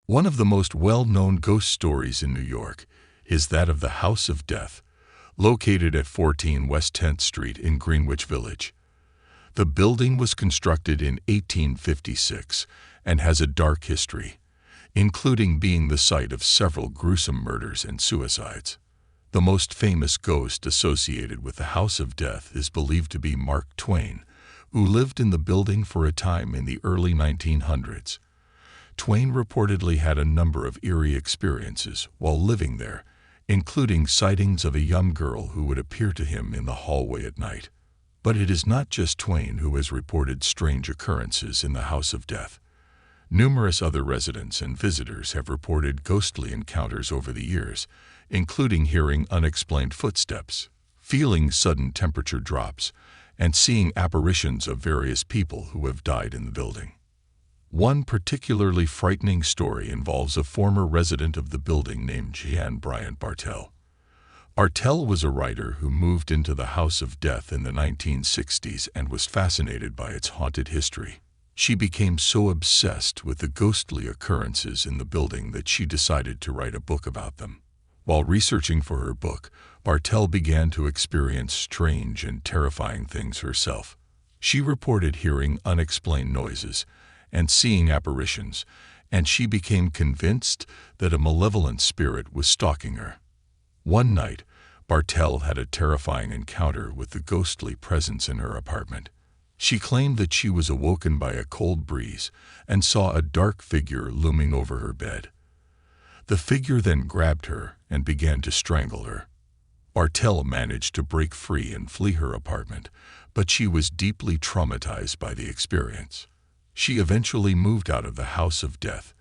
One of the most well-known ghost stories in New York is that of the House of Death, located at 14 West 10th Street in Greenwich Village. The building was constructed in 1856 and has a dark history, including being the site of several gruesome murders and suicides. The most famous ghost associated with the House of Death is believed to be Mark Twain, who lived in the building for a time in the early 1900s. Twain reportedly had a number of eerie experiences while living there, including sightings of a young girl who would appear to him in the hallway at night. But it is not just Twain who has reported strange occurrences in the House of Death. Numerous other residents and visitors have reported ghostly encounters over the years, including hearing unexplained footsteps, feeling sudden temperature drops, and seeing apparitions of various people who have died in the building. One particularly frightening story involves a former resident of the building named Jean Bryant Bartell. Bartell was a writer who moved into the House of Death in the 1960s and was fascinated by its haunted history. She became so obsessed with the ghostly occurrences in the building that she decided to write a book about them. While researching for her book, Bartell began to experience strange and terrifying things herself. She reported hearing unexplained noises and seeing apparitions, and she became convinced that a malevolent spirit was stalking her. One night, Bartell had a terrifying encounter with the ghostly presence in her apartment. She claimed that she was awoken by a cold breeze and saw a dark figure looming over her bed. The figure then grabbed her and began to strangle her. Bartell managed to break free and flee her apartment, but she was deeply traumatized by the experience. She eventually moved out of the House of Death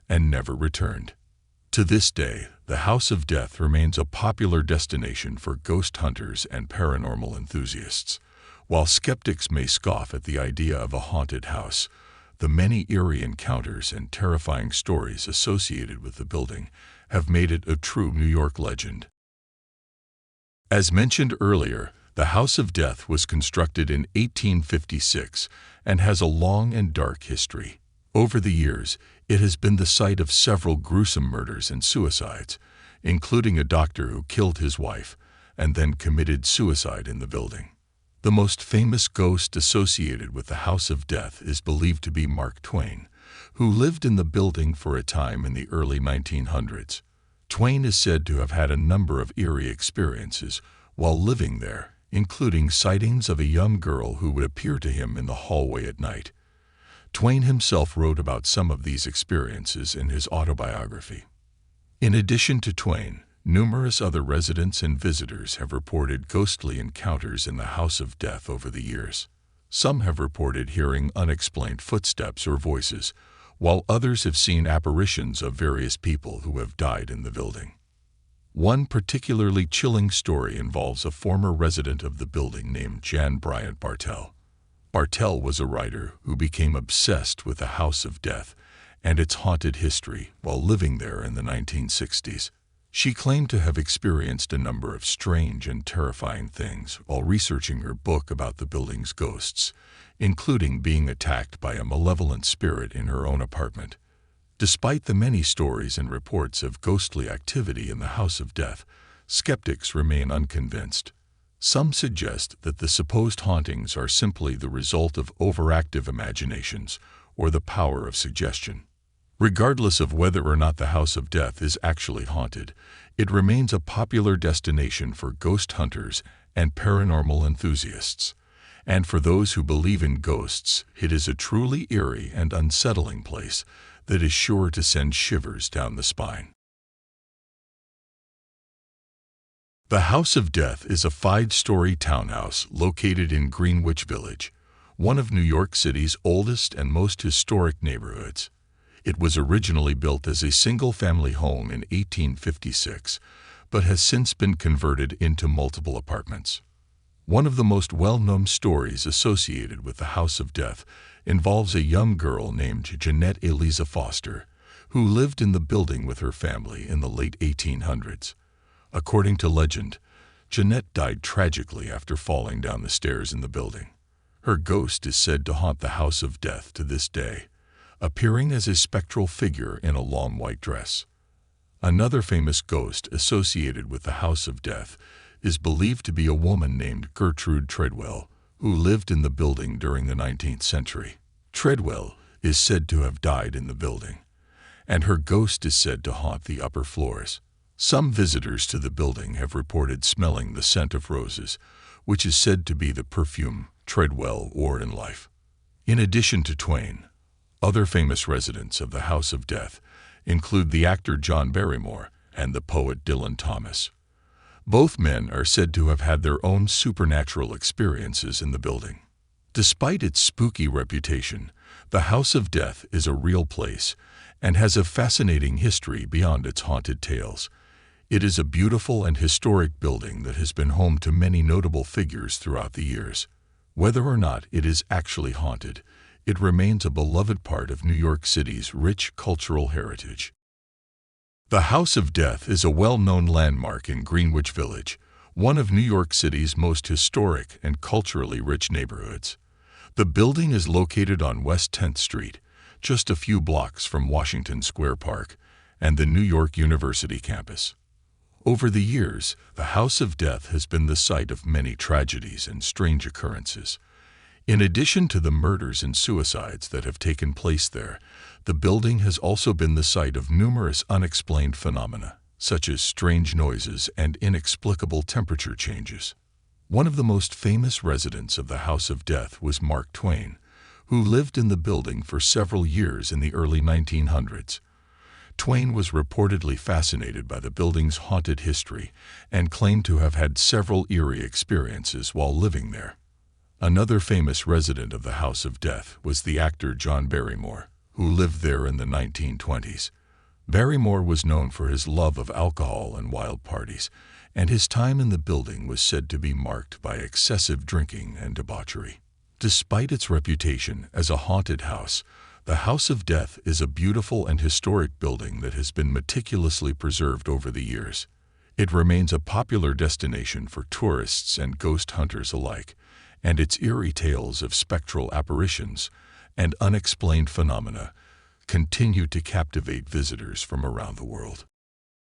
and never returned. To this day, the House of Death remains a popular destination for ghost hunters and paranormal enthusiasts. While skeptics may scoff at the idea of a haunted house, the many eerie encounters and terrifying stories associated with the building have made it a true New York legend. As mentioned earlier, the House of Death was constructed in 1856 and has a long and dark history. Over the years, it has been the site of several gruesome murders and suicides, including a doctor who killed his wife and then committed suicide in the building. The most famous ghost associated with the House of Death is believed to be Mark Twain, who lived in the building for a time in the early 1900s. Twain is said to have had a number of eerie experiences while living there, including sightings of a young girl who would appear to him in the hallway at night. Twain himself wrote about some of these experiences in his autobiography. In addition to Twain, numerous other residents and visitors have reported ghostly encounters in the House of Death over the years. Some have reported hearing unexplained footsteps or voices, while others have seen apparitions of various people who have died in the building. One particularly chilling story involves a former resident of the building named Jean Bryant Bartell. Bartell was a writer who became obsessed with the House of Death and its haunted history while living there in the 1960s. She claimed to have experienced a number of strange and terrifying things while researching her book about the building's ghosts, including being attacked by a malevolent spirit in her own apartment. Despite the many stories and reports of ghostly activity in the House of Death, skeptics remain unconvinced. Some suggest that the supposed hauntings are simply the result of overactive imaginations or the power of suggestion. Regardless of whether or not the House of Death is actually haunted, it remains a popular destination for ghost hunters and paranormal enthusiasts. And for those who believe in ghosts, it is a truly eerie and unsettling place that is sure to send shivers down the spine. The House of Death is a 5-story townhouse located in Greenwich Village, one of New York City's oldest and most historic neighborhoods. It was originally built as a single-family home in 1856, but has since been converted into multiple apartments. One of the most well-known stories associated with the House of Death involves a young girl named Jeanette Eliza Foster, who lived in the building with her family in the late 1800s. According to legend, Jeanette died tragically after falling down the stairs in the building. Her ghost is said to haunt the House of Death to this day, appearing as a spectral figure in a long white dress. Another famous ghost associated with the House of Death is believed to be a woman named Gertrude Treadwell, who lived in the building during the 19th century. Treadwell is said to have died in the building, and her ghost is said to haunt the upper floors. Some visitors to the building have reported smelling the scent of roses, which is said to be the perfume Treadwell wore in life. In addition to Twain, other famous residents of the House of Death include the actor John Barrymore and the poet Dylan Thomas. Both men are said to have had their own supernatural experiences in the building. Despite its spooky reputation, the House of Death is a real place and has a fascinating history beyond its haunted tales. It is a beautiful and historic building that has been home to many notable figures throughout the years. Whether or not it is actually haunted, it remains a beloved part of New York City's rich cultural heritage. The House of Death is a well-known landmark in Greenwich Village, one of New York City's most historic and culturally rich neighborhoods. The building is located on West 10th Street, just a few blocks from Washington Square Park and the New York University campus. Over the years, the House of Death has been the site of many tragedies and strange occurrences. In addition to the murders and suicides that have taken place there, the building has also been the site of numerous unexplained phenomena, such as strange noises and inexplicable temperature changes. One of the most famous residents of the House of Death was Mark Twain, who lived in the building for several years in the early 1900s. Twain was reportedly fascinated by the building's haunted history and claimed to have had several eerie experiences while living there. Another famous resident of the House of Death was the actor John Barrymore, who lived there in the 1920s. Barrymore was known for his love of alcohol and wild parties, and his time in the building was said to be marked by excessive drinking and debauchery. Despite its reputation as a haunted house, the House of Death is a beautiful and historic building that has been meticulously preserved over the years. It remains a popular destination for tourists and ghost hunters alike, and its eerie tales of spectral apparitions and unexplained phenomena continue to captivate visitors from around the world.